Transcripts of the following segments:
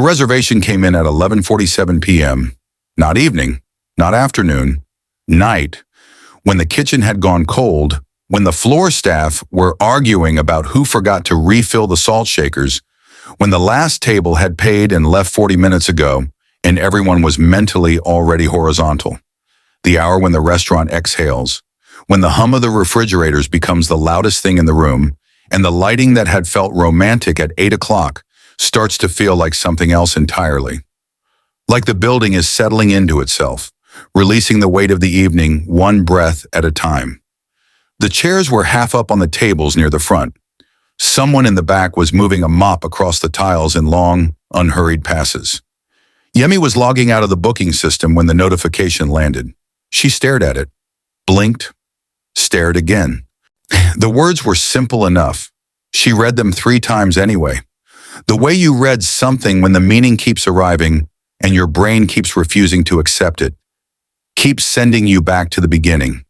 reservation came in at 11:47 p.m., not evening, not afternoon, night, when the kitchen had gone cold, when the floor staff were arguing about who forgot to refill the salt shakers, when the last table had paid and left 40 minutes ago, and everyone was mentally already horizontal. The hour when the restaurant exhales, when the hum of the refrigerators becomes the loudest thing in the room, and the lighting that had felt romantic at 8 o'clock starts to feel like something else entirely. Like the building is settling into itself, releasing the weight of the evening one breath at a time. The chairs were half up on the tables near the front. Someone in the back was moving a mop across the tiles in long, unhurried passes. Yemi was logging out of the booking system when the notification landed. She stared at it, blinked, stared again. The words were simple enough. She read them 3 times anyway. The way you read something when the meaning keeps arriving and your brain keeps refusing to accept it, keeps sending you back to the beginning.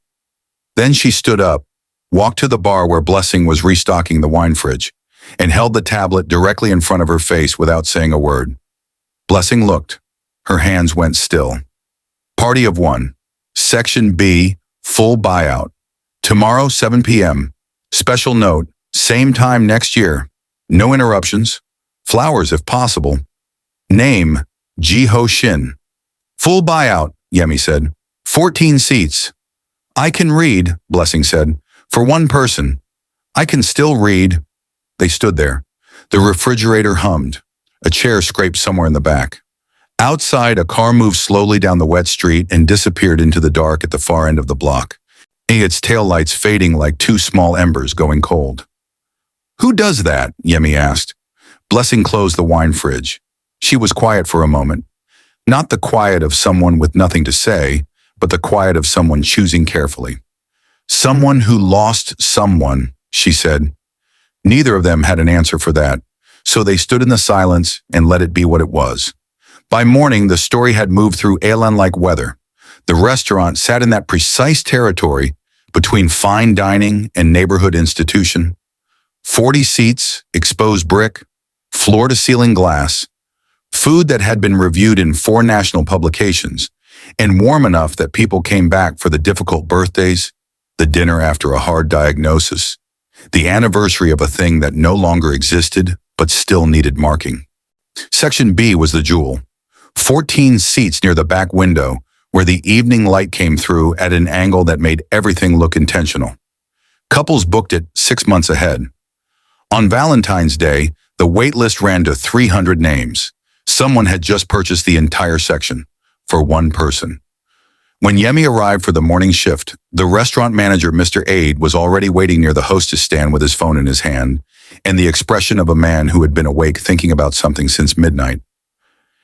Then she stood up, walked to the bar where Blessing was restocking the wine fridge, and held the tablet directly in front of her face without saying a word. Blessing looked. Her hands went still. Party of 1. Section B, full buyout. Tomorrow, 7 p.m. Special note, same time next year. No interruptions. Flowers if possible. Name, Ji-Ho Shin. Full buyout, Yemi said. 14 seats. I can read, Blessing said. For 1 person. I can still read. They stood there. The refrigerator hummed. A chair scraped somewhere in the back. Outside, a car moved slowly down the wet street and disappeared into the dark at the far end of the block, its taillights fading like 2 small embers going cold. Who does that? Yemi asked. Blessing closed the wine fridge. She was quiet for a moment. Not the quiet of someone with nothing to say, but the quiet of someone choosing carefully. Someone who lost someone, she said. Neither of them had an answer for that, so they stood in the silence and let it be what it was. By morning, the story had moved through Aelan-like weather. The restaurant sat in that precise territory between fine dining and neighborhood institution. 40 seats, exposed brick, floor-to-ceiling glass, food that had been reviewed in 4 national publications, and warm enough that people came back for the difficult birthdays, the dinner after a hard diagnosis, the anniversary of a thing that no longer existed but still needed marking. Section B was the jewel. 14 seats near the back window where the evening light came through at an angle that made everything look intentional. Couples booked it 6 months ahead. On Valentine's Day, the wait list ran to 300 names. Someone had just purchased the entire section for 1 person. When Yemi arrived for the morning shift, the restaurant manager, Mr. Aide, was already waiting near the hostess stand with his phone in his hand and the expression of a man who had been awake thinking about something since midnight.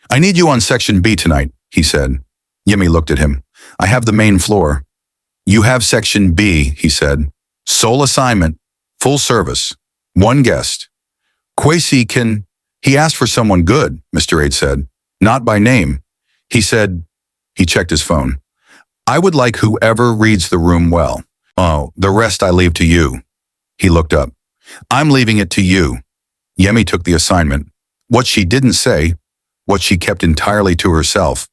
I need you on Section B tonight, he said. Yemi looked at him. I have the main floor. You have Section B, he said. Sole assignment, full service, 1 guest. Kwesi can... He asked for someone good, Mr. Aide said. Not by name. He said... He checked his phone. I would like whoever reads the room well. Oh, the rest I leave to you. He looked up. I'm leaving it to you. Yemi took the assignment. What she didn't say, what she kept entirely to herself,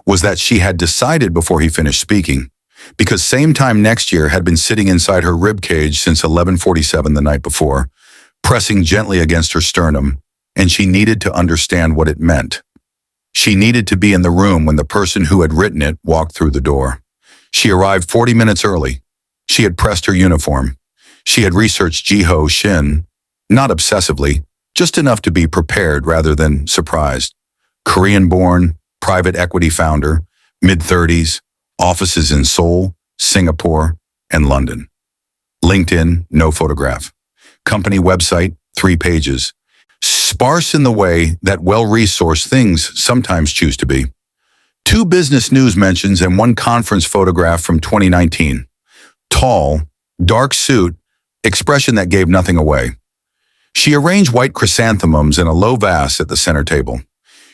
was that she had decided before he finished speaking, because same time next year had been sitting inside her rib cage since 11:47 the night before, pressing gently against her sternum, and she needed to understand what it meant. She needed to be in the room when the person who had written it walked through the door. She arrived 40 minutes early. She had pressed her uniform. She had researched Ji-Ho Shin, not obsessively, just enough to be prepared rather than surprised. Korean-born, private equity founder, mid-30s, offices in Seoul, Singapore, and London. LinkedIn, no photograph. Company website, 3 pages. Sparse in the way that well-resourced things sometimes choose to be. 2 business news mentions and 1 conference photograph from 2019. Tall, dark suit, expression that gave nothing away. She arranged white chrysanthemums in a low vase at the center table.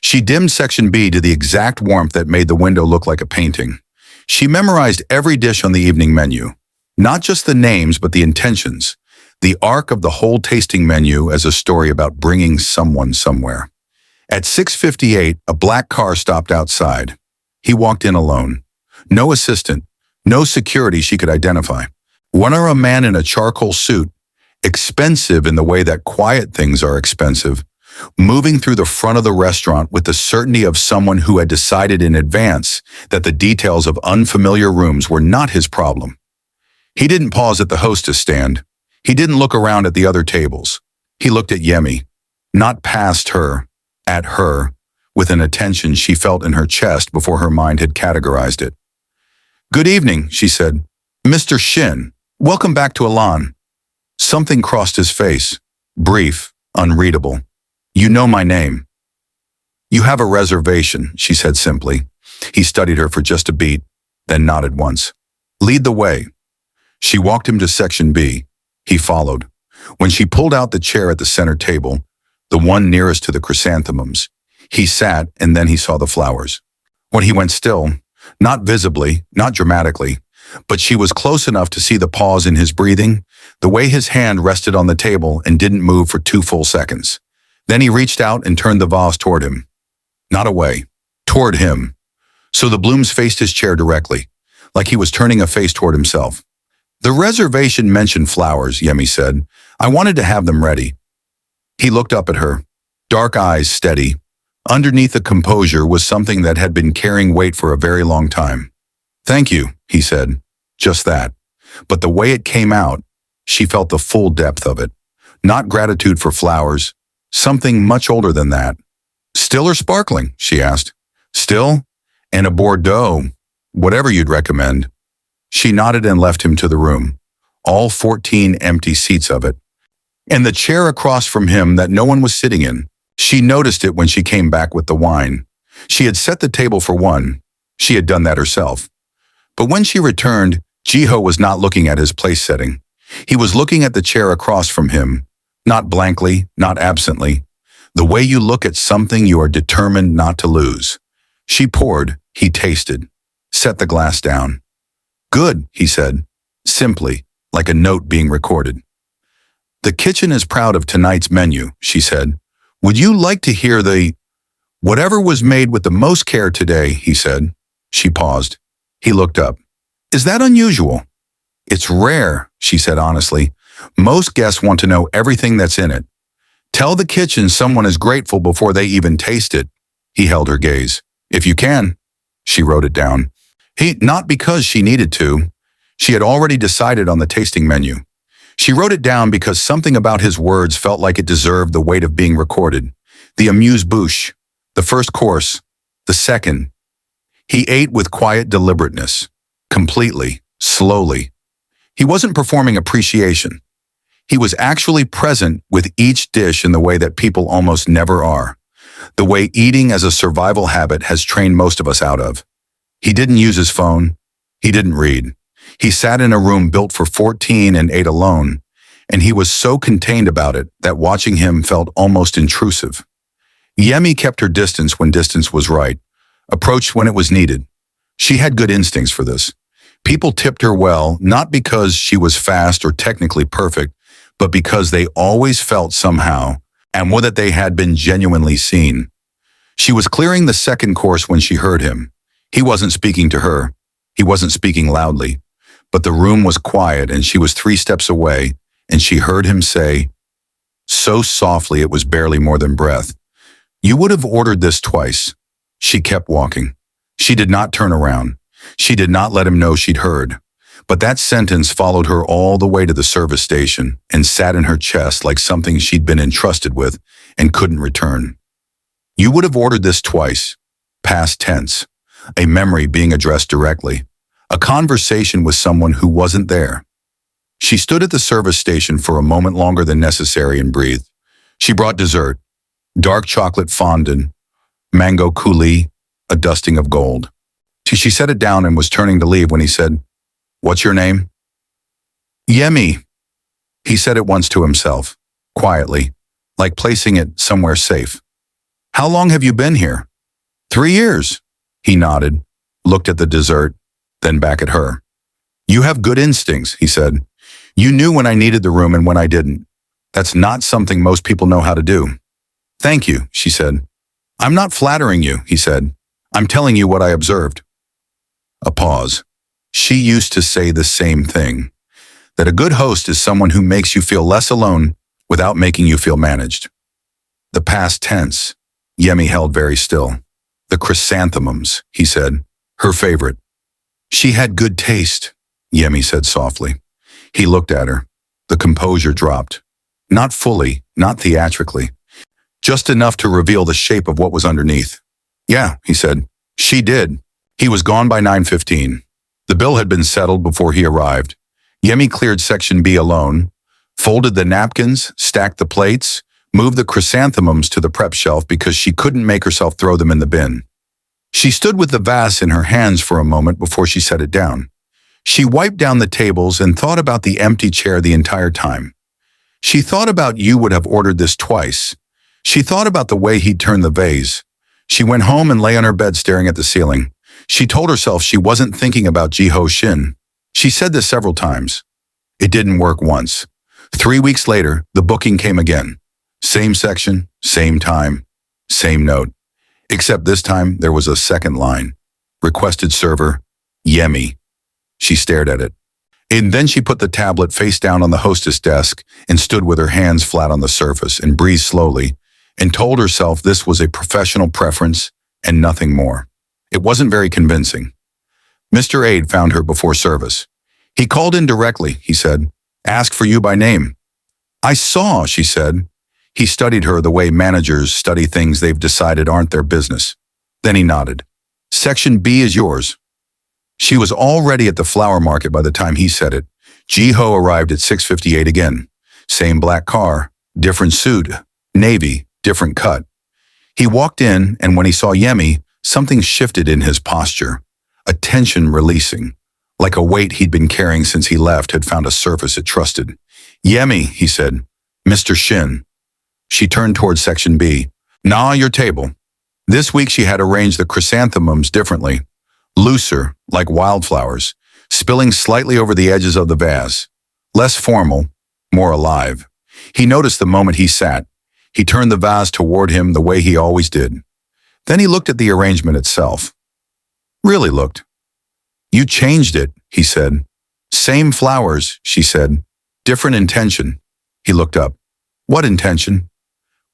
She dimmed Section B to the exact warmth that made the window look like a painting. She memorized every dish on the evening menu, not just the names but the intentions, the arc of the whole tasting menu as a story about bringing someone somewhere. At 6:58, a black car stopped outside. He walked in alone. No assistant, no security she could identify. One or a man in a charcoal suit, expensive in the way that quiet things are expensive, moving through the front of the restaurant with the certainty of someone who had decided in advance that the details of unfamiliar rooms were not his problem. He didn't pause at the hostess stand. He didn't look around at the other tables. He looked at Yemi, not past her, at her, with an attention she felt in her chest before her mind had categorized it. "Good evening," she said. "Mr. Shin, welcome back to Elan." Something crossed his face, brief, unreadable. "You know my name." "You have a reservation," she said simply. He studied her for just a beat, then nodded once. "Lead the way." She walked him to section B. He followed. When she pulled out the chair at the center table, the one nearest to the chrysanthemums, he sat and then he saw the flowers. When he went still, not visibly, not dramatically, but she was close enough to see the pause in his breathing, the way his hand rested on the table and didn't move for 2 full seconds. Then he reached out and turned the vase toward him. Not away, toward him. So the blooms faced his chair directly, like he was turning a face toward himself. "The reservation mentioned flowers," Yemi said. "I wanted to have them ready." He looked up at her, dark eyes steady. Underneath the composure was something that had been carrying weight for a very long time. "Thank you," he said. Just that. But the way it came out, she felt the full depth of it. Not gratitude for flowers, something much older than that. "Still or sparkling?" she asked. "Still? And a Bordeaux, whatever you'd recommend." She nodded and left him to the room, all 14 empty seats of it. And the chair across from him that no one was sitting in. She noticed it when she came back with the wine. She had set the table for one. She had done that herself. But when she returned, Jiho was not looking at his place setting. He was looking at the chair across from him, not blankly, not absently. The way you look at something you are determined not to lose. She poured, he tasted, set the glass down. "Good," he said, simply, like a note being recorded. "The kitchen is proud of tonight's menu," she said. "Would you like to hear the—" "Whatever was made with the most care today," he said. She paused. He looked up. "Is that unusual?" "It's rare," she said honestly. "Most guests want to know everything that's in it. Tell the kitchen someone is grateful before they even taste it." He held her gaze. "If you can." She wrote it down. Not because she needed to. She had already decided on the tasting menu. She wrote it down because something about his words felt like it deserved the weight of being recorded. The amuse-bouche, the first course, the second. He ate with quiet deliberateness, completely, slowly. He wasn't performing appreciation. He was actually present with each dish in the way that people almost never are, the way eating as a survival habit has trained most of us out of. He didn't use his phone. He didn't read. He sat in a room built for 14 and ate alone, and he was so contained about it that watching him felt almost intrusive. Yemi kept her distance when distance was right, approached when it was needed. She had good instincts for this. People tipped her well, not because she was fast or technically perfect, but because they always felt somehow, and more that they had been genuinely seen. She was clearing the second course when she heard him. He wasn't speaking to her. He wasn't speaking loudly. But the room was quiet and she was 3 steps away, and she heard him say, so softly it was barely more than breath, "You would have ordered this twice." She kept walking. She did not turn around. She did not let him know she'd heard. But that sentence followed her all the way to the service station and sat in her chest like something she'd been entrusted with and couldn't return. "You would have ordered this twice." Past tense. A memory being addressed directly. A conversation with someone who wasn't there. She stood at the service station for a moment longer than necessary and breathed. She brought dessert. Dark chocolate fondant, mango coulis, a dusting of gold. She set it down and was turning to leave when he said, "What's your name?" "Yemi." He said it once to himself, quietly, like placing it somewhere safe. "How long have you been here?" 3 years. He nodded, looked at the dessert, then back at her. "You have good instincts," he said. "You knew when I needed the room and when I didn't. That's not something most people know how to do." "Thank you," she said. I'm not flattering you, he said. I'm telling you what I observed. A pause. She used to say the same thing, that a good host is someone who makes you feel less alone without making you feel managed. The past tense. Yemi held very still. The chrysanthemums, he said. Her favorite. She had good taste, Yemi said softly. He looked at her. The composure dropped. Not fully, not theatrically. Just enough to reveal the shape of what was underneath. Yeah, he said. She did. He was gone by 9:15. The bill had been settled before he arrived. Yemi cleared Section B alone, folded the napkins, stacked the plates, moved the chrysanthemums to the prep shelf because she couldn't make herself throw them in the bin. She stood with the vase in her hands for a moment before she set it down. She wiped down the tables and thought about the empty chair the entire time. She thought about you would have ordered this twice. She thought about the way he'd turned the vase. She went home and lay on her bed staring at the ceiling. She told herself she wasn't thinking about Ji-ho Shin. She said this several times. It didn't work once. 3 weeks later, the booking came again. Same section, same time, same note. Except this time, there was a second line. Requested server, Yemi. She stared at it. And then she put the tablet face down on the hostess desk and stood with her hands flat on the surface and breathed slowly and told herself this was a professional preference and nothing more. It wasn't very convincing. Mr. Aide found her before service. He called in directly, he said. Asked for you by name. I saw, she said. He studied her the way managers study things they've decided aren't their business. Then he nodded. Section B is yours. She was already at the flower market by the time he said it. Ji-ho arrived at 6:58 again. Same black car, different suit, navy, different cut. He walked in, and when he saw Yemi, something shifted in his posture. A tension releasing, like a weight he'd been carrying since he left had found a surface it trusted. Yemi, he said. Mr. Shin. She turned towards Section B. Nah, your table. This week she had arranged the chrysanthemums differently. Looser, like wildflowers, spilling slightly over the edges of the vase. Less formal, more alive. He noticed the moment he sat. He turned the vase toward him the way he always did. Then he looked at the arrangement itself. Really looked. You changed it, he said. Same flowers, she said. Different intention. He looked up. What intention?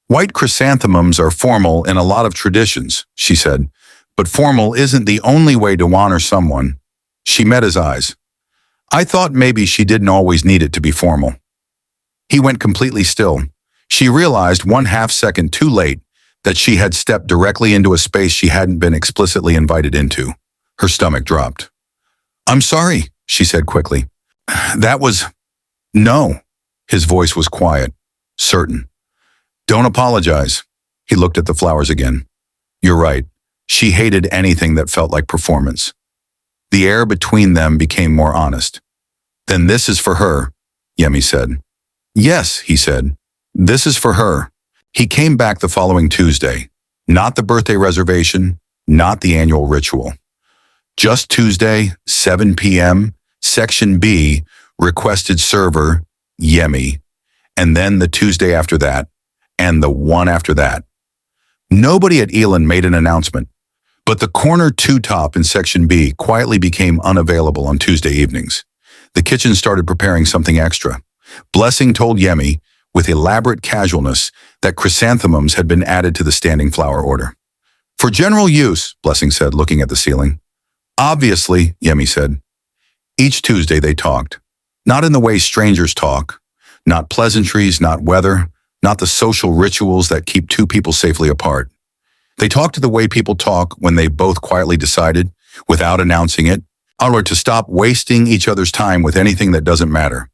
White chrysanthemums are formal in a lot of traditions, she said. But formal isn't the only way to honor someone. She met his eyes. I thought maybe she didn't always need it to be formal. He went completely still. She realized 1/2 second too late that she had stepped directly into a space she hadn't been explicitly invited into. Her stomach dropped. I'm sorry, she said quickly. That was... No. His voice was quiet, certain. Don't apologize. He looked at the flowers again. You're right. She hated anything that felt like performance. The air between them became more honest. Then this is for her, Yemi said. Yes, he said. This is for her. He came back the following Tuesday. Not the birthday reservation, not the annual ritual. Just Tuesday, 7 p.m., Section B, requested server, Yemi. And then the Tuesday after that, and the one after that. Nobody at Elon made an announcement, but the corner two-top in Section B quietly became unavailable on Tuesday evenings. The kitchen started preparing something extra. Blessing told Yemi, with elaborate casualness, that chrysanthemums had been added to the standing flower order. For general use, Blessing said, looking at the ceiling. Obviously, Yemi said. Each Tuesday they talked. Not in the way strangers talk. Not pleasantries, not weather, not the social rituals that keep two people safely apart. They talked the way people talk when they both quietly decided, without announcing it, to stop wasting each other's time with anything that doesn't matter.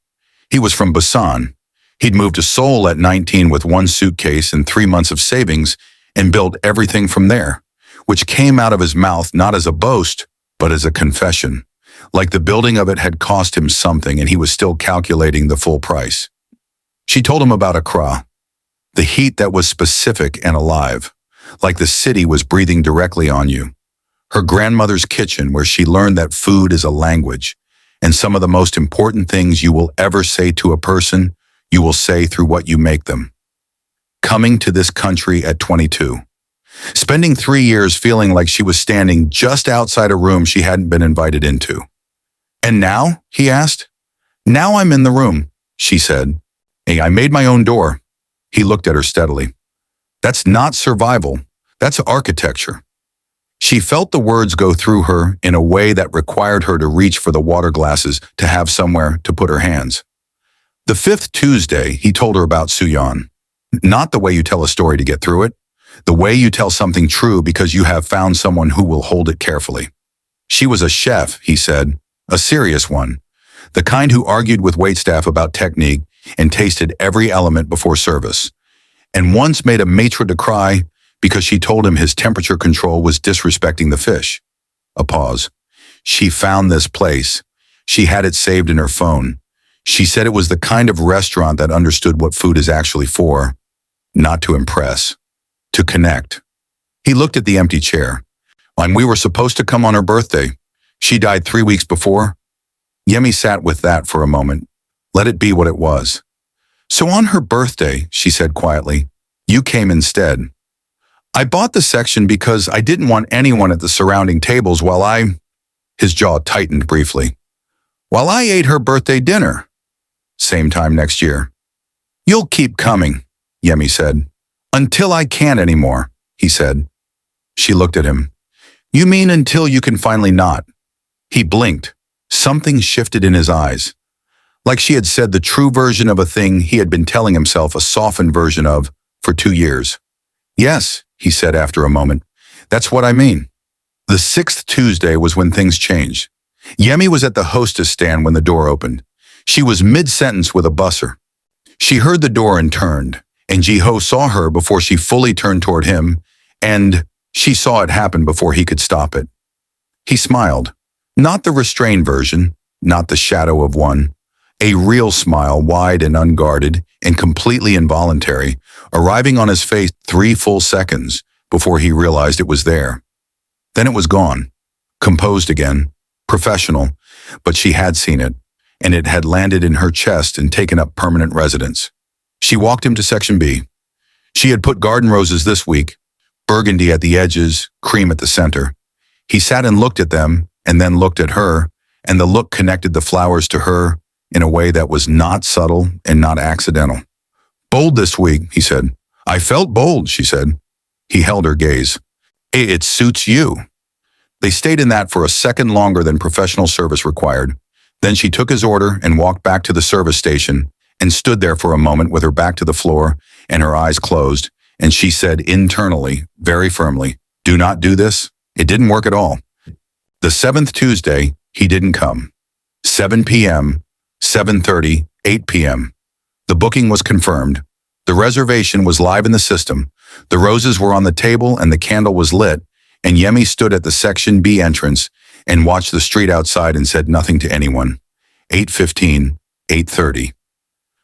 He was from Busan. He'd moved to Seoul at 19 with 1 suitcase and 3 months of savings and built everything from there, which came out of his mouth not as a boast, but as a confession. Like the building of it had cost him something and he was still calculating the full price. She told him about Accra, the heat that was specific and alive, like the city was breathing directly on you. Her grandmother's kitchen where she learned that food is a language, and some of the most important things you will ever say to a person, you will say through what you make them. Coming to this country at 22. spending 3 years feeling like she was standing just outside a room she hadn't been invited into. And now? He asked. Now I'm in the room, she said. Hey, I made my own door. He looked at her steadily. That's not survival. That's architecture. She felt the words go through her in a way that required her to reach for the water glasses to have somewhere to put her hands. The 5th Tuesday, he told her about Suyan. Not the way you tell a story to get through it, the way you tell something true because you have found someone who will hold it carefully. She was a chef, he said, a serious one, the kind who argued with waitstaff about technique and tasted every element before service, and once made a maitre d' cry because she told him his temperature control was disrespecting the fish. A pause. She found this place. She had it saved in her phone. She said it was the kind of restaurant that understood what food is actually for, not to impress, to connect. He looked at the empty chair. And we were supposed to come on her birthday. She died 3 weeks before. Yemi sat with that for a moment. Let it be what it was. So on her birthday, she said quietly, you came instead. I bought the section because I didn't want anyone at the surrounding tables his jaw tightened briefly, while I ate her birthday dinner. Same time next year. You'll keep coming, Yemi said. Until I can't anymore, he said. She looked at him. You mean until you can finally not? He blinked. Something shifted in his eyes. Like she had said the true version of a thing he had been telling himself a softened version of for 2 years. Yes, he said after a moment. That's what I mean. The 6th Tuesday was when things changed. Yemi was at the hostess stand when the door opened. She was mid-sentence with a busser. She heard the door and turned, and Ji-ho saw her before she fully turned toward him, and she saw it happen before he could stop it. He smiled. Not the restrained version, not the shadow of one. A real smile, wide and unguarded, and completely involuntary, arriving on his face 3 full seconds before he realized it was there. Then it was gone, composed again, professional, but she had seen it, and it had landed in her chest and taken up permanent residence. She walked him to Section B. She had put garden roses this week, burgundy at the edges, cream at the center. He sat and looked at them, and then looked at her, and the look connected the flowers to her in a way that was not subtle and not accidental. Bold this week, he said. I felt bold, she said. He held her gaze. It suits you. They stayed in that for a second longer than professional service required. Then she took his order and walked back to the service station and stood there for a moment with her back to the floor and her eyes closed, and she said internally, very firmly, do not do this. It didn't work at all. The 7th Tuesday, he didn't come. 7 p.m., 7:30, 8 p.m. The booking was confirmed. The reservation was live in the system. The roses were on the table and the candle was lit, and Yemi stood at the Section B entrance and watched the street outside and said nothing to anyone. 8:15, 8:30.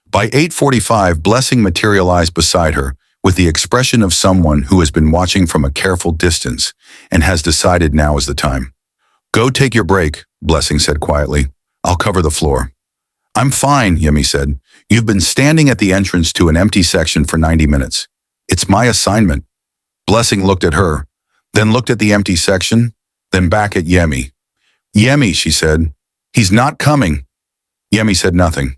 By 8:45, Blessing materialized beside her with the expression of someone who has been watching from a careful distance and has decided now is the time. Go take your break, Blessing said quietly. I'll cover the floor. I'm fine, Yemi said. You've been standing at the entrance to an empty section for 90 minutes. It's my assignment. Blessing looked at her, then looked at the empty section, then back at Yemi. Yemi, she said. He's not coming. Yemi said nothing.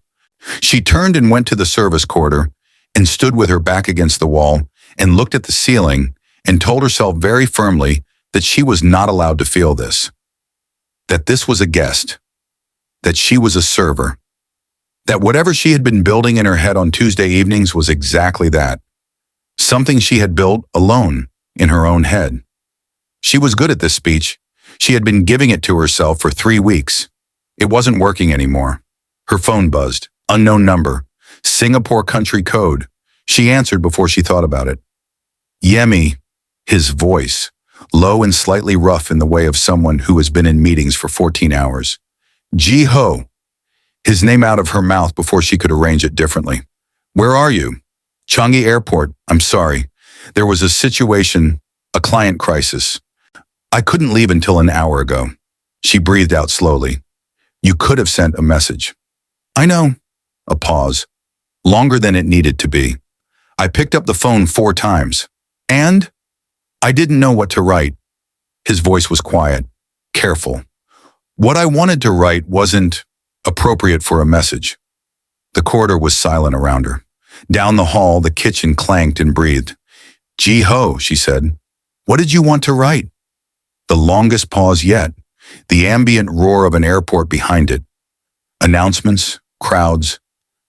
She turned and went to the service corridor and stood with her back against the wall and looked at the ceiling and told herself very firmly that she was not allowed to feel this. That this was a guest. That she was a server. That whatever she had been building in her head on Tuesday evenings was exactly that. Something she had built alone in her own head. She was good at this speech. She had been giving it to herself for 3 weeks. It wasn't working anymore. Her phone buzzed. Unknown number. Singapore country code. She answered before she thought about it. Yemi, his voice, low and slightly rough in the way of someone who has been in meetings for 14 hours. Ji-ho, his name out of her mouth before she could arrange it differently. Where are you? Changi Airport. I'm sorry. There was a situation, a client crisis. I couldn't leave until an hour ago. She breathed out slowly. You could have sent a message. I know. A pause. Longer than it needed to be. I picked up the phone 4 times. And? I didn't know what to write. His voice was quiet, careful. What I wanted to write wasn't appropriate for a message. The corridor was silent around her. Down the hall, the kitchen clanked and breathed. Ji-ho, she said. What did you want to write? The longest pause yet, the ambient roar of an airport behind it. Announcements, crowds,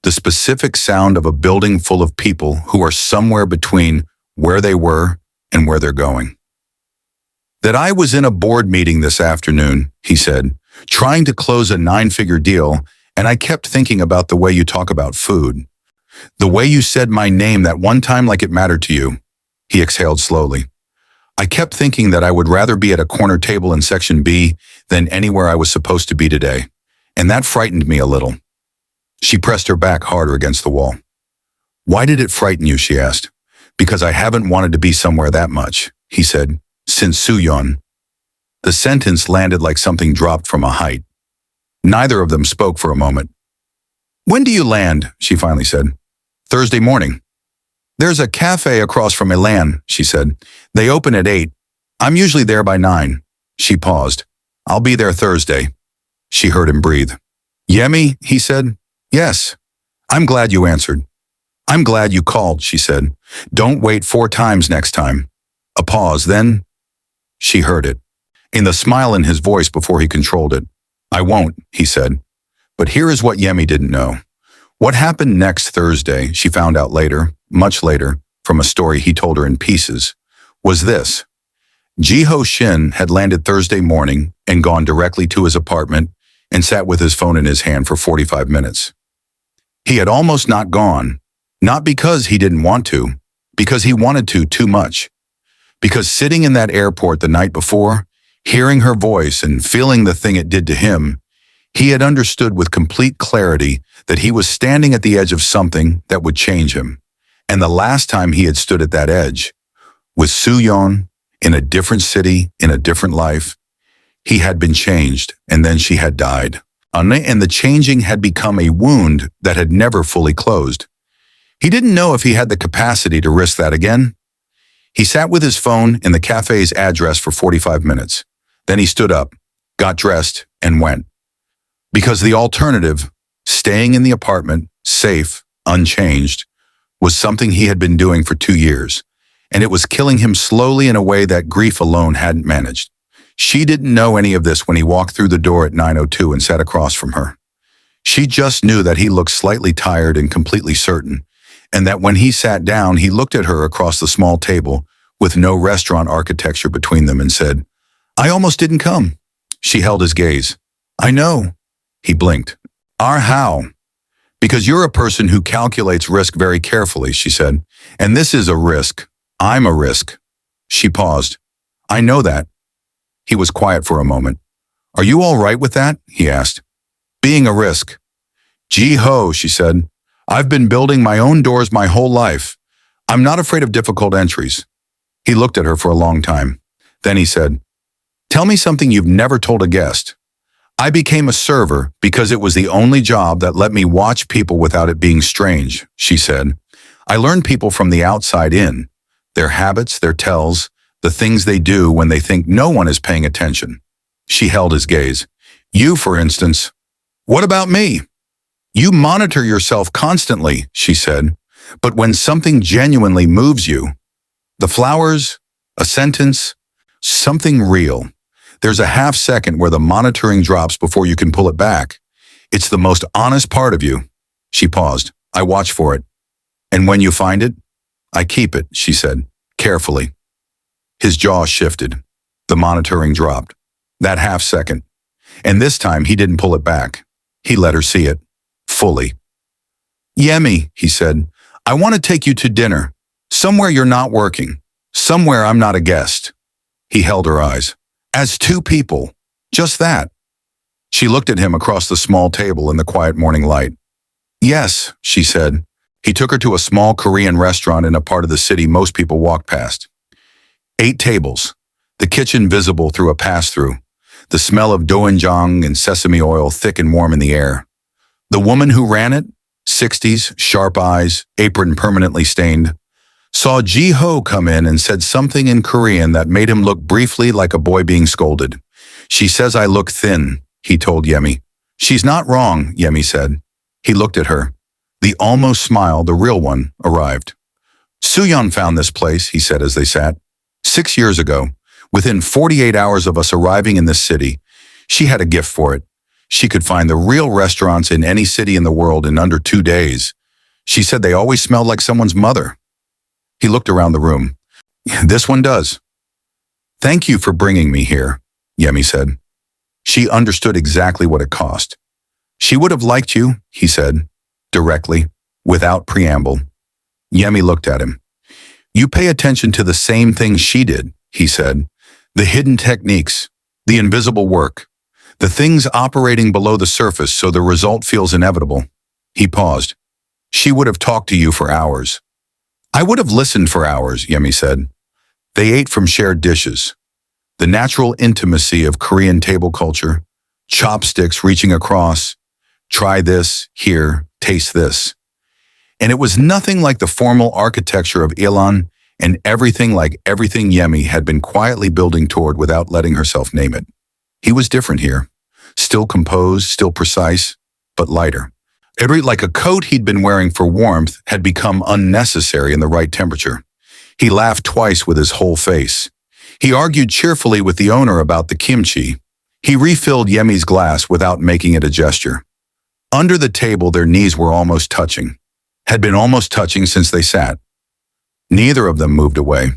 the specific sound of a building full of people who are somewhere between where they were and where they're going. That I was in a board meeting this afternoon, he said, trying to close a 9-figure deal, and I kept thinking about the way you talk about food. The way you said my name that one time like it mattered to you. He exhaled slowly. I kept thinking that I would rather be at a corner table in Section B than anywhere I was supposed to be today, and that frightened me a little. She pressed her back harder against the wall. Why did it frighten you, she asked. Because I haven't wanted to be somewhere that much, he said, since Suyeon. The sentence landed like something dropped from a height. Neither of them spoke for a moment. When do you land? She finally said. Thursday morning. There's a cafe across from Milan, she said. They open at 8. I'm usually there by 9. She paused. I'll be there Thursday. She heard him breathe. Yemi, he said. Yes. I'm glad you answered. I'm glad you called, she said. Don't wait 4 times next time. A pause, then. She heard it, in the smile in his voice before he controlled it. I won't, he said. But here is what Yemi didn't know. What happened next Thursday, she found out later, much later, from a story he told her in pieces, was this. Ji-ho Shin had landed Thursday morning and gone directly to his apartment and sat with his phone in his hand for 45 minutes. He had almost not gone, not because he didn't want to, because he wanted to too much. Because sitting in that airport the night before, hearing her voice and feeling the thing it did to him, he had understood with complete clarity that he was standing at the edge of something that would change him. And the last time he had stood at that edge, with Suyeon, in a different city, in a different life, he had been changed, and then she had died. And the changing had become a wound that had never fully closed. He didn't know if he had the capacity to risk that again. He sat with his phone in the cafe's address for 45 minutes. Then he stood up, got dressed, and went. Because the alternative, staying in the apartment, safe, unchanged, was something he had been doing for 2 years, and it was killing him slowly in a way that grief alone hadn't managed. She didn't know any of this when he walked through the door at 9:02 and sat across from her. She just knew that he looked slightly tired and completely certain, and that when he sat down, he looked at her across the small table with no restaurant architecture between them and said, I almost didn't come. She held his gaze. I know. He blinked. How? Because you're a person who calculates risk very carefully, she said. And this is a risk. I'm a risk. She paused. I know that. He was quiet for a moment. Are you all right with that? He asked. Being a risk. Ji-ho, she said. I've been building my own doors my whole life. I'm not afraid of difficult entries. He looked at her for a long time. Then he said, Tell me something you've never told a guest. I became a server because it was the only job that let me watch people without it being strange, she said. I learned people from the outside in, their habits, their tells, the things they do when they think no one is paying attention. She held his gaze. You, for instance. What about me? You monitor yourself constantly, she said, but when something genuinely moves you, the flowers, a sentence, something real, there's a half second where the monitoring drops before you can pull it back. It's the most honest part of you. She paused. I watch for it. And when you find it, I keep it, she said, carefully. His jaw shifted. The monitoring dropped. That half second. And this time he didn't pull it back. He let her see it. Fully. Yemi, he said, I want to take you to dinner. Somewhere you're not working. Somewhere I'm not a guest. He held her eyes. As 2 people. Just that. She looked at him across the small table in the quiet morning light. Yes, she said. He took her to a small Korean restaurant in a part of the city most people walk past. 8 tables. The kitchen visible through a pass-through. The smell of doenjang and sesame oil thick and warm in the air. The woman who ran it, 60s, sharp eyes, apron permanently stained. saw Ji-ho come in and said something in Korean that made him look briefly like a boy being scolded. She says I look thin, he told Yemi. She's not wrong, Yemi said. He looked at her. The almost smile, the real one, arrived. Soo-yeon found this place, he said as they sat. 6 years ago, within 48 hours of us arriving in this city, she had a gift for it. She could find the real restaurants in any city in the world in under 2 days. She said they always smelled like someone's mother. He looked around the room. This one does. Thank you for bringing me here, Yemi said. She understood exactly what it cost. She would have liked you, he said, directly, without preamble. Yemi looked at him. You pay attention to the same things she did, he said. The hidden techniques, the invisible work, the things operating below the surface so the result feels inevitable. He paused. She would have talked to you for hours. I would have listened for hours, Yemi said. They ate from shared dishes. The natural intimacy of Korean table culture, chopsticks reaching across, try this, here, taste this. And it was nothing like the formal architecture of Ilan and everything like everything Yemi had been quietly building toward without letting herself name it. He was different here, still composed, still precise, but lighter. Like a coat he'd been wearing for warmth had become unnecessary in the right temperature. He laughed twice with his whole face. He argued cheerfully with the owner about the kimchi. He refilled Yemi's glass without making it a gesture. Under the table, their knees were almost touching. Had been almost touching since they sat. Neither of them moved away.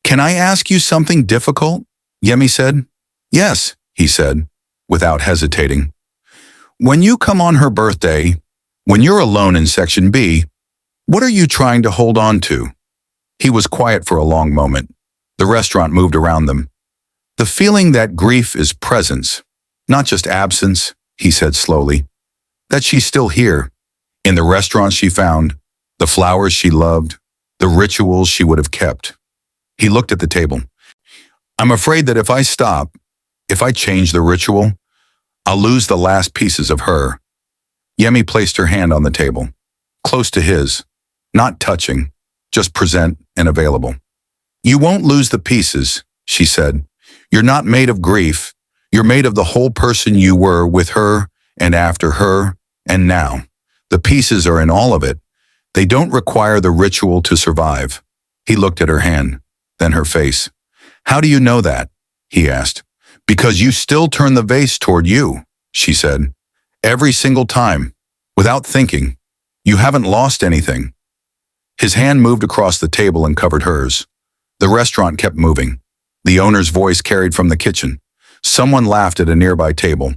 Can I ask you something difficult? Yemi said. Yes, he said, without hesitating. When you come on her birthday, when you're alone in Section B, what are you trying to hold on to? He was quiet for a long moment. The restaurant moved around them. The feeling that grief is presence, not just absence, he said slowly. That she's still here, in the restaurants she found, the flowers she loved, the rituals she would have kept. He looked at the table. I'm afraid that if I stop, if I change the ritual, I'll lose the last pieces of her. Yemi placed her hand on the table, close to his, not touching, just present and available. You won't lose the pieces, she said. You're not made of grief. You're made of the whole person you were with her and after her and now. The pieces are in all of it. They don't require the ritual to survive. He looked at her hand, then her face. How do you know that? He asked. Because you still turn the vase toward you, she said. Every single time, without thinking. You haven't lost anything. His hand moved across the table and covered hers. The restaurant kept moving. The owner's voice carried from the kitchen. Someone laughed at a nearby table.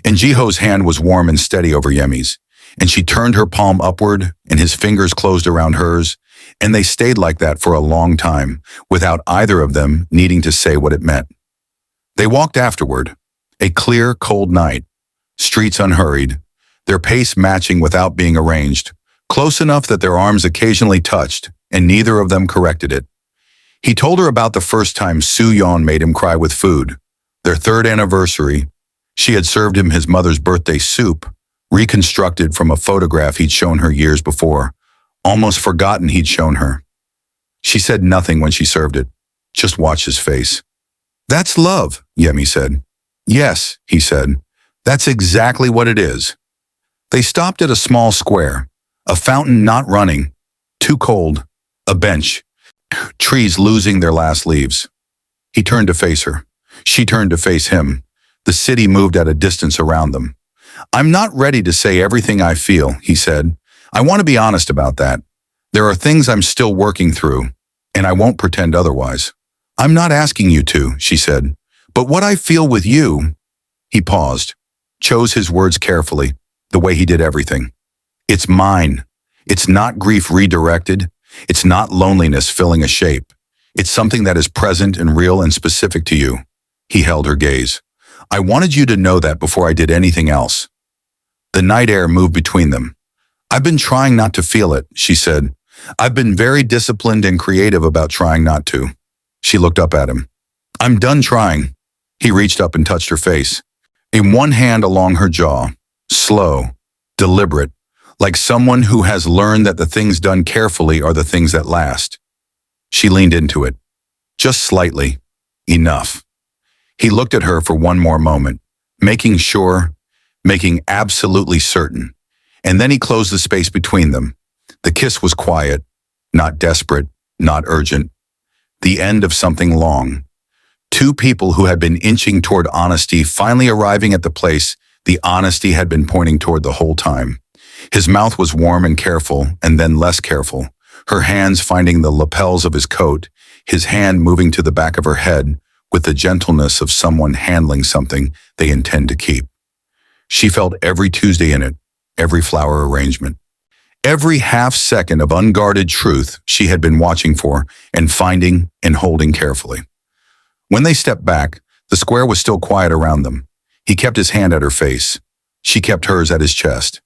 And Jiho's hand was warm and steady over Yemi's, and she turned her palm upward, and his fingers closed around hers, and they stayed like that for a long time, without either of them needing to say what it meant. They walked afterward, a clear, cold night, streets unhurried, their pace matching without being arranged, close enough that their arms occasionally touched, and neither of them corrected it. He told her about the first time Soo-yeon made him cry with food, their 3rd anniversary. She had served him his mother's birthday soup, reconstructed from a photograph he'd shown her years before, almost forgotten he'd shown her. She said nothing when she served it, just watched his face. That's love, Yemi said. Yes, he said. That's exactly what it is. They stopped at a small square, a fountain not running, too cold, a bench, trees losing their last leaves. He turned to face her. She turned to face him. The city moved at a distance around them. I'm not ready to say everything I feel, he said. I want to be honest about that. There are things I'm still working through, and I won't pretend otherwise. I'm not asking you to, she said, but what I feel with you. He paused, chose his words carefully, the way he did everything. It's mine. It's not grief redirected. It's not loneliness filling a shape. It's something that is present and real and specific to you. He held her gaze. I wanted you to know that before I did anything else. The night air moved between them. I've been trying not to feel it, she said. I've been very disciplined and creative about trying not to. She looked up at him. I'm done trying. He reached up and touched her face. In one hand along her jaw, slow, deliberate, like someone who has learned that the things done carefully are the things that last. She leaned into it. Just slightly. Enough. He looked at her for one more moment, making sure, making absolutely certain. And then he closed the space between them. The kiss was quiet, not desperate, not urgent. The end of something long. Two people who had been inching toward honesty finally arriving at the place the honesty had been pointing toward the whole time. His mouth was warm and careful, and then less careful. Her hands finding the lapels of his coat, his hand moving to the back of her head with the gentleness of someone handling something they intend to keep. She felt every Tuesday in it, every flower arrangement, every half second of unguarded truth she had been watching for and finding and holding carefully. When they stepped back, the square was still quiet around them. He kept his hand at her face. She kept hers at his chest.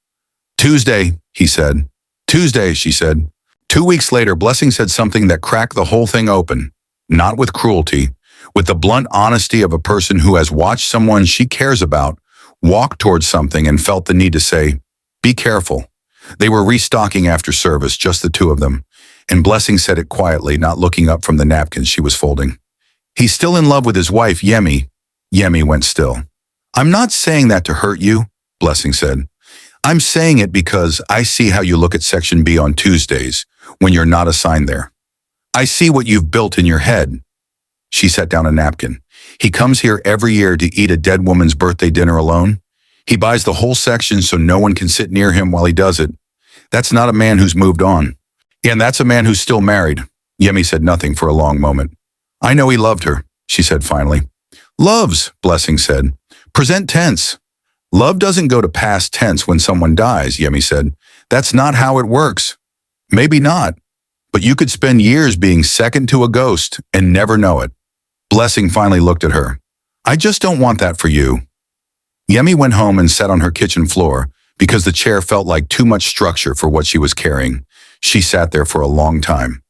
"Tuesday," he said. "Tuesday," she said. 2 weeks later, Blessing said something that cracked the whole thing open, not with cruelty, with the blunt honesty of a person who has watched someone she cares about walk towards something and felt the need to say, "Be careful." They were restocking after service, just the two of them, and Blessing said it quietly, not looking up from the napkins she was folding. "He's still in love with his wife, Yemi." Yemi went still. "I'm not saying that to hurt you," Blessing said. "I'm saying it because I see how you look at Section B on Tuesdays when you're not assigned there. I see what you've built in your head." She set down a napkin. "He comes here every year to eat a dead woman's birthday dinner alone. He buys the whole section so no one can sit near him while he does it. That's not a man who's moved on. Yeah, and that's a man who's still married." Yemi said nothing for a long moment. "I know he loved her," she said finally. "Loves," Blessing said. "Present tense." "Love doesn't go to past tense when someone dies," Yemi said. "That's not how it works." "Maybe not, but you could spend years being second to a ghost and never know it." Blessing finally looked at her. "I just don't want that for you." Yemi went home and sat on her kitchen floor because the chair felt like too much structure for what she was carrying. She sat there for a long time.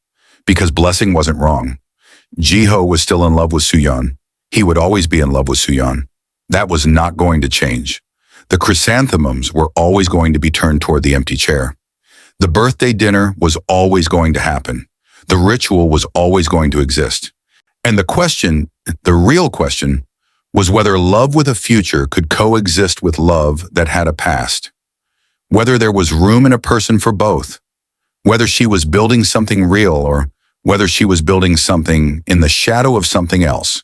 Because Blessing wasn't wrong. Jiho was still in love with Suyeon. He would always be in love with Suyeon. That was not going to change. The chrysanthemums were always going to be turned toward the empty chair. The birthday dinner was always going to happen. The ritual was always going to exist. And the real question, was whether love with a future could coexist with love that had a past. Whether there was room in a person for both. Whether she was building something real or whether she was building something in the shadow of something else,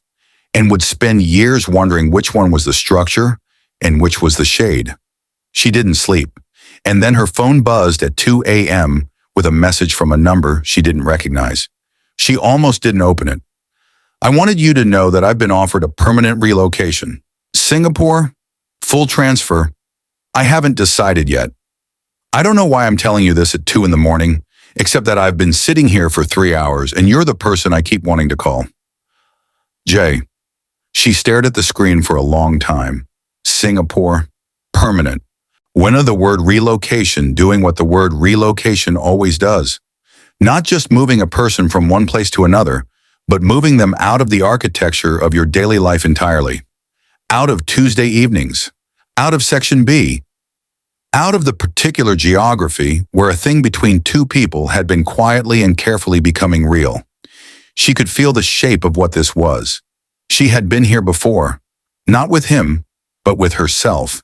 and would spend years wondering which one was the structure and which was the shade. She didn't sleep, and then her phone buzzed at 2 a.m. with a message from a number she didn't recognize. She almost didn't open it. "I wanted you to know that I've been offered a permanent relocation. Singapore, full transfer. I haven't decided yet. I don't know why I'm telling you this at 2 in the morning, except that I've been sitting here for 3 hours and you're the person I keep wanting to call. Jay." She stared at the screen for a long time. Singapore, permanent. When of the word relocation doing what the word relocation always does. Not just moving a person from one place to another, but moving them out of the architecture of your daily life entirely. Out of Tuesday evenings. Out of Section B. Out of the particular geography where a thing between two people had been quietly and carefully becoming real. She could feel the shape of what this was. She had been here before, not with him, but with herself.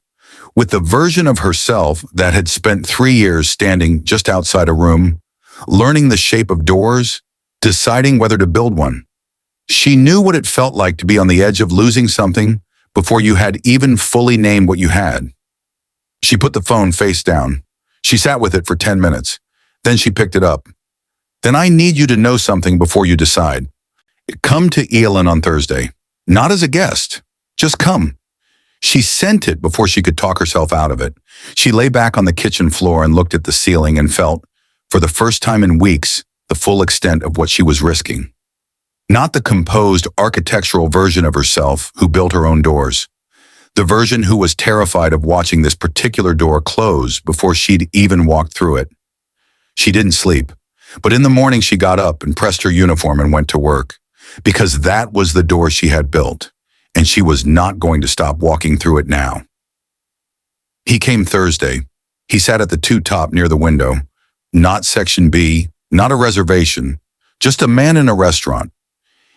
With the version of herself that had spent 3 years standing just outside a room, learning the shape of doors, deciding whether to build one. She knew what it felt like to be on the edge of losing something before you had even fully named what you had. She put the phone face down. She sat with it for 10 minutes. Then she picked it up. "Then I need you to know something before you decide. Come to Elan on Thursday. Not as a guest. Just come." She sent it before she could talk herself out of it. She lay back on the kitchen floor and looked at the ceiling and felt, for the first time in weeks, the full extent of what she was risking. Not the composed architectural version of herself who built her own doors. The version who was terrified of watching this particular door close before she'd even walked through it. She didn't sleep, but in the morning she got up and pressed her uniform and went to work, because that was the door she had built, and she was not going to stop walking through it now. He came Thursday. He sat at the two-top near the window. Not section B, not a reservation, just a man in a restaurant.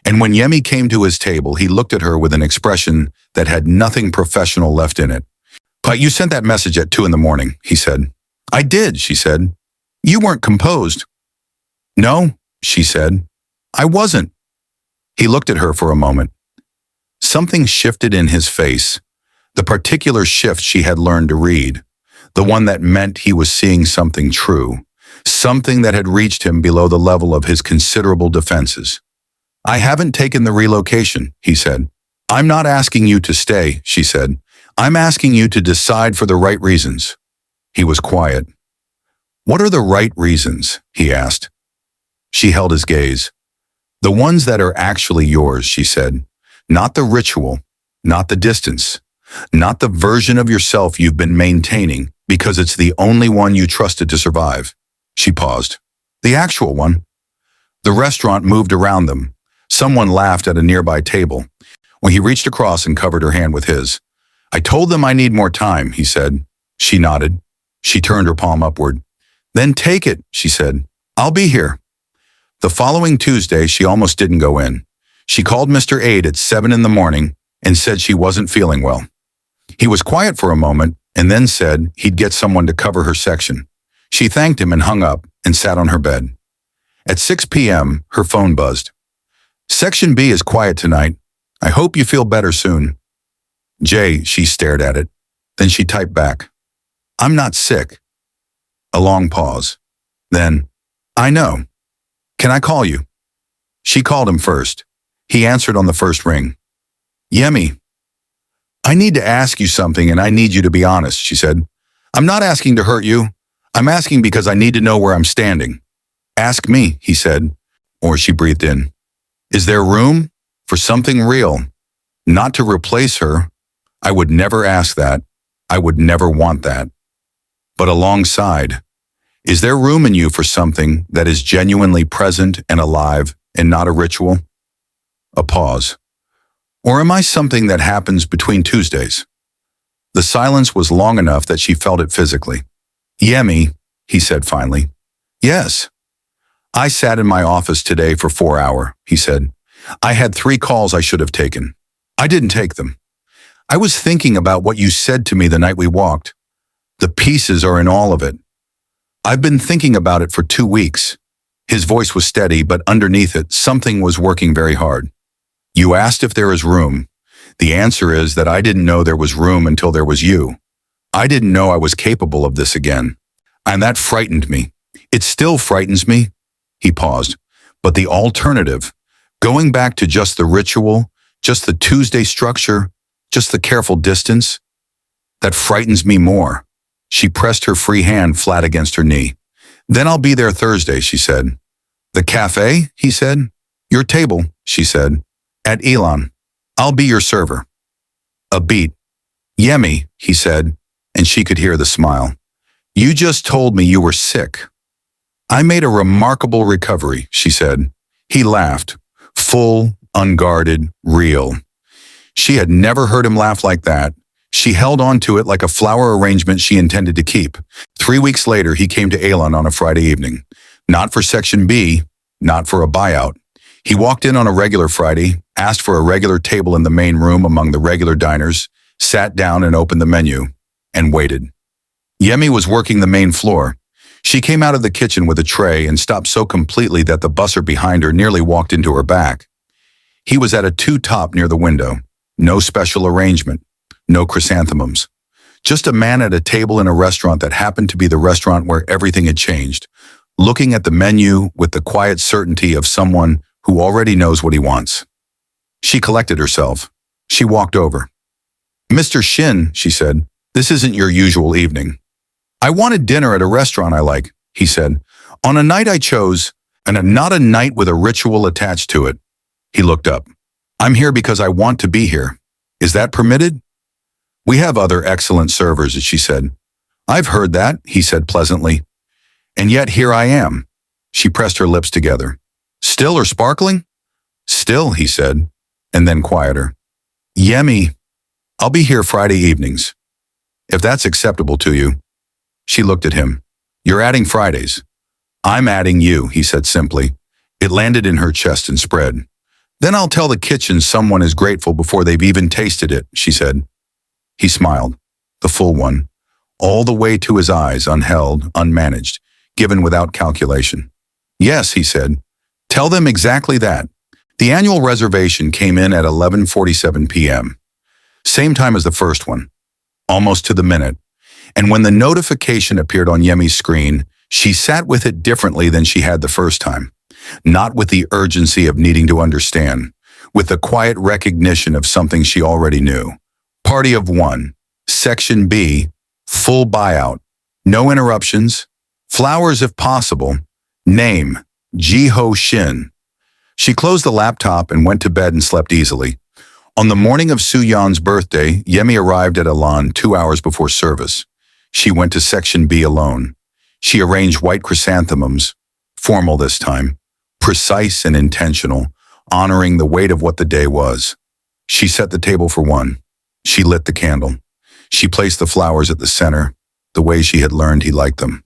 And when Yemi came to his table, he looked at her with an expression that had nothing professional left in it. "But you sent that message at 2 in the morning," he said. "I did," she said. "You weren't composed." "No," she said. "I wasn't." He looked at her for a moment. Something shifted in his face, the particular shift she had learned to read, the one that meant he was seeing something true, something that had reached him below the level of his considerable defenses. "I haven't taken the relocation," he said. "I'm not asking you to stay," she said. "I'm asking you to decide for the right reasons." He was quiet. "What are the right reasons?" he asked. She held his gaze. "The ones that are actually yours," she said. "Not the ritual, not the distance, not the version of yourself you've been maintaining because it's the only one you trusted to survive." She paused. "The actual one." The restaurant moved around them. Someone laughed at a nearby table. When he reached across and covered her hand with his. "I told them I need more time," he said. She nodded. She turned her palm upward. "Then take it," she said. "I'll be here." The following Tuesday, she almost didn't go in. She called Mr. Aide at 7 in the morning and said she wasn't feeling well. He was quiet for a moment and then said he'd get someone to cover her section. She thanked him and hung up and sat on her bed. At 6 p.m., her phone buzzed. "Section B is quiet tonight. I hope you feel better soon." "Jay," she stared at it. Then she typed back, "I'm not sick." A long pause. Then, "I know. Can I call you?" She called him first. He answered on the first ring. "Yemi, I need to ask you something and I need you to be honest," she said. "I'm not asking to hurt you. I'm asking because I need to know where I'm standing." "Ask me," he said, or she breathed in. "Is there room for something real? Not to replace her. I would never ask that. I would never want that. But alongside, is there room in you for something that is genuinely present and alive and not a ritual?" A pause. "Or am I something that happens between Tuesdays?" The silence was long enough that she felt it physically. "Yemi," he said finally. "Yes." "I sat in my office today for 4 hours, he said. "I had 3 calls I should have taken. I didn't take them. I was thinking about what you said to me the night we walked. The pieces are in all of it. I've been thinking about it for 2 weeks." His voice was steady, but underneath it, something was working very hard. "You asked if there is room. The answer is that I didn't know there was room until there was you. I didn't know I was capable of this again. And that frightened me. It still frightens me." He paused. "But the alternative, going back to just the ritual, just the Tuesday structure, just the careful distance, that frightens me more." She pressed her free hand flat against her knee. "Then I'll be there Thursday," she said. "The cafe?" he said. "Your table," she said. "At Elon. I'll be your server." A beat. "Yemi," he said, and she could hear the smile. "You just told me you were sick." "I made a remarkable recovery," she said. He laughed. Full, unguarded, real. She had never heard him laugh like that. She held on to it like a flower arrangement she intended to keep. 3 weeks later, he came to Elon on a Friday evening. Not for Section B, not for a buyout. He walked in on a regular Friday, asked for a regular table in the main room among the regular diners, sat down and opened the menu, and waited. Yemi was working the main floor. She came out of the kitchen with a tray and stopped so completely that the busser behind her nearly walked into her back. He was at a two-top near the window. No special arrangement. No chrysanthemums. Just a man at a table in a restaurant that happened to be the restaurant where everything had changed, looking at the menu with the quiet certainty of someone who already knows what he wants. She collected herself. She walked over. "Mr. Shin," she said, "this isn't your usual evening." "I wanted dinner at a restaurant I like," he said, "on a night I chose, and not a night with a ritual attached to it." He looked up. "I'm here because I want to be here. Is that permitted?" "We have other excellent servers," she said. "I've heard that," he said pleasantly. "And yet here I am." She pressed her lips together. "Still or sparkling?" "Still," he said, and then quieter. "Yemi, I'll be here Friday evenings, if that's acceptable to you." She looked at him. You're adding Fridays. I'm adding you, he said simply. It landed in her chest and spread. Then I'll tell the kitchen someone is grateful before they've even tasted it, she said. He smiled, the full one, all the way to his eyes, unheld, unmanaged, given without calculation. Yes, he said. Tell them exactly that. The annual reservation came in at 11:47 p.m. Same time as the first one, almost to the minute. And when the notification appeared on Yemi's screen, she sat with it differently than she had the first time. Not with the urgency of needing to understand, with the quiet recognition of something she already knew. Party of one, Section B, full buyout, no interruptions, flowers if possible, name, Ji-Ho Shin. She closed the laptop and went to bed and slept easily. On the morning of Soo-Yeon's birthday, Yemi arrived at Elan 2 hours before service. She went to Section B alone. She arranged white chrysanthemums, formal this time, precise and intentional, honoring the weight of what the day was. She set the table for one. She lit the candle. She placed the flowers at the center, the way she had learned he liked them.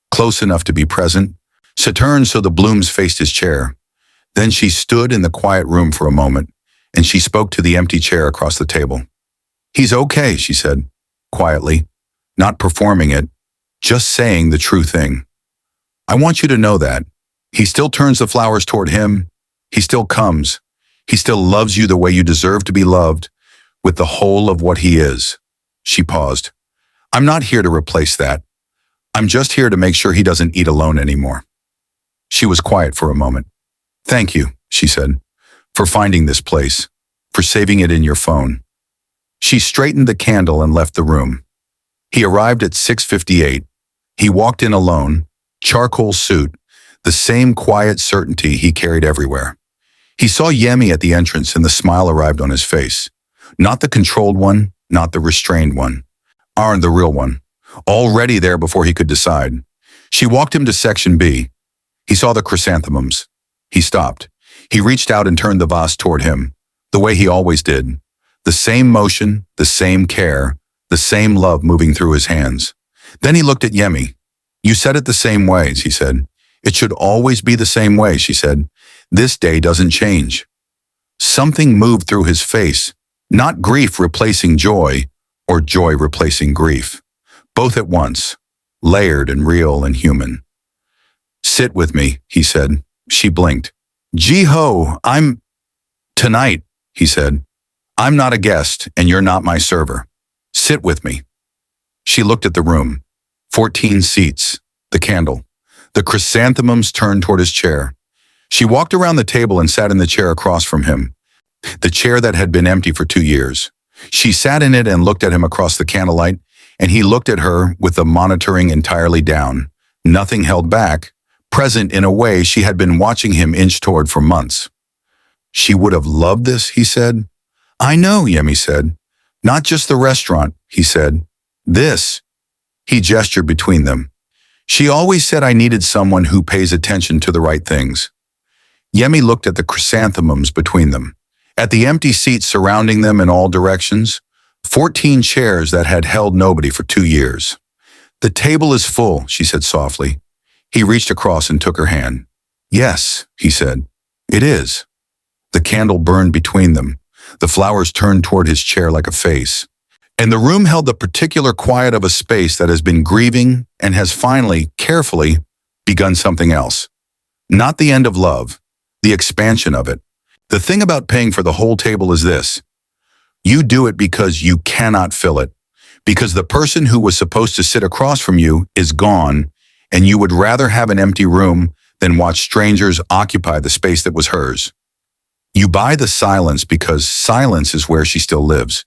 Close enough to be present, she turned so the blooms faced his chair. Then she stood in the quiet room for a moment, and she spoke to the empty chair across the table. He's okay, she said, quietly, not performing it, just saying the true thing. I want you to know that. He still turns the flowers toward him. He still comes. He still loves you the way you deserve to be loved, with the whole of what he is. She paused. I'm not here to replace that. I'm just here to make sure he doesn't eat alone anymore. She was quiet for a moment. Thank you, she said, for finding this place, for saving it in your phone. She straightened the candle and left the room. He arrived at 6:58. He walked in alone, charcoal suit, the same quiet certainty he carried everywhere. He saw Yemi at the entrance and the smile arrived on his face. Not the controlled one, not the restrained one. The real one. Already there before he could decide. She walked him to Section B. He saw the chrysanthemums. He stopped. He reached out and turned the vase toward him, the way he always did. The same motion, the same care, the same love moving through his hands. Then he looked at Yemi. You said it the same way, he said. It should always be the same way, she said. This day doesn't change. Something moved through his face, not grief replacing joy, or joy replacing grief. Both at once, layered and real and human. Sit with me, he said. She blinked. Ji-Ho, Tonight, he said. I'm not a guest, and you're not my server. Sit with me. She looked at the room. 14 seats, the candle. The chrysanthemums turned toward his chair. She walked around the table and sat in the chair across from him, the chair that had been empty for 2 years. She sat in it and looked at him across the candlelight, and he looked at her with the monitoring entirely down, nothing held back, present in a way she had been watching him inch toward for months. She would have loved this, he said. I know, Yemi said. Not just the restaurant, he said. This. He gestured between them. She always said I needed someone who pays attention to the right things. Yemi looked at the chrysanthemums between them, at the empty seats surrounding them in all directions, 14 chairs that had held nobody for 2 years. The table is full, she said softly. He reached across and took her hand. Yes, he said. It is. The candle burned between them. The flowers turned toward his chair like a face. And the room held the particular quiet of a space that has been grieving and has finally, carefully, begun something else. Not the end of love, the expansion of it. The thing about paying for the whole table is this. You do it because you cannot fill it, because the person who was supposed to sit across from you is gone, and you would rather have an empty room than watch strangers occupy the space that was hers. You buy the silence because silence is where she still lives.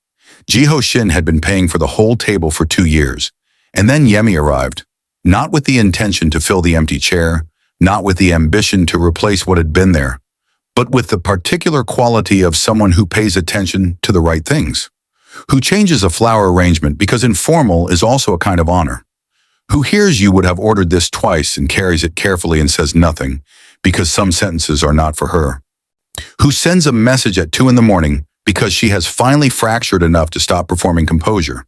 Ji-Ho Shin had been paying for the whole table for 2 years, and then Yemi arrived, not with the intention to fill the empty chair, not with the ambition to replace what had been there, but with the particular quality of someone who pays attention to the right things, who changes a flower arrangement because informal is also a kind of honor, who hears you would have ordered this twice and carries it carefully and says nothing because some sentences are not for her, who sends a message at 2 in the morning because she has finally fractured enough to stop performing composure,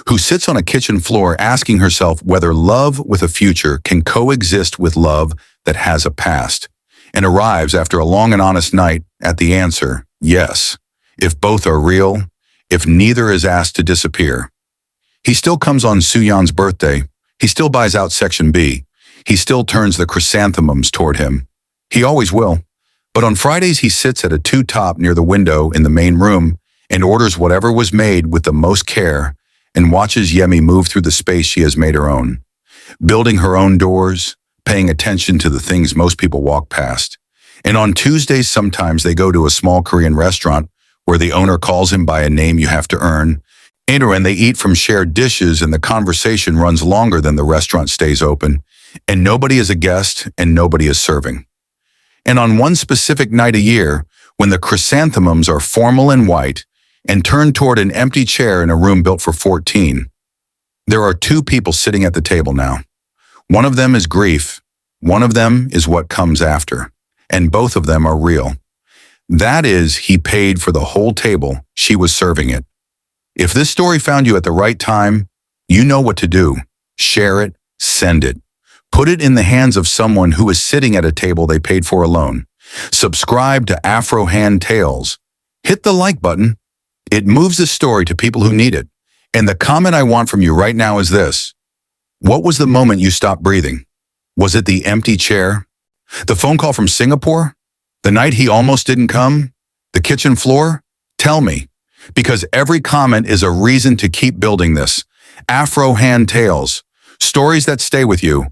who sits on a kitchen floor asking herself whether love with a future can coexist with love that has a past, and arrives after a long and honest night at the answer, yes, if both are real, if neither is asked to disappear. He still comes on Suyan's birthday. He still buys out Section B. He still turns the chrysanthemums toward him. He always will. But on Fridays he sits at a two-top near the window in the main room and orders whatever was made with the most care and watches Yemi move through the space she has made her own, building her own doors, paying attention to the things most people walk past. And on Tuesdays sometimes they go to a small Korean restaurant where the owner calls him by a name you have to earn, and they eat from shared dishes and the conversation runs longer than the restaurant stays open, and nobody is a guest and nobody is serving. And on one specific night a year, when the chrysanthemums are formal and white and turned toward an empty chair in a room built for 14, there are two people sitting at the table now. One of them is grief, one of them is what comes after, and both of them are real. That is, he paid for the whole table, she was serving it. If this story found you at the right time, you know what to do. Share it, send it. Put it in the hands of someone who is sitting at a table they paid for alone. Subscribe to Afro Hand Tales. Hit the like button. It moves the story to people who need it. And the comment I want from you right now is this. What was the moment you stopped breathing? Was it the empty chair? The phone call from Singapore? The night he almost didn't come? The kitchen floor? Tell me. Because every comment is a reason to keep building this. Afro Hand Tales. Stories that stay with you.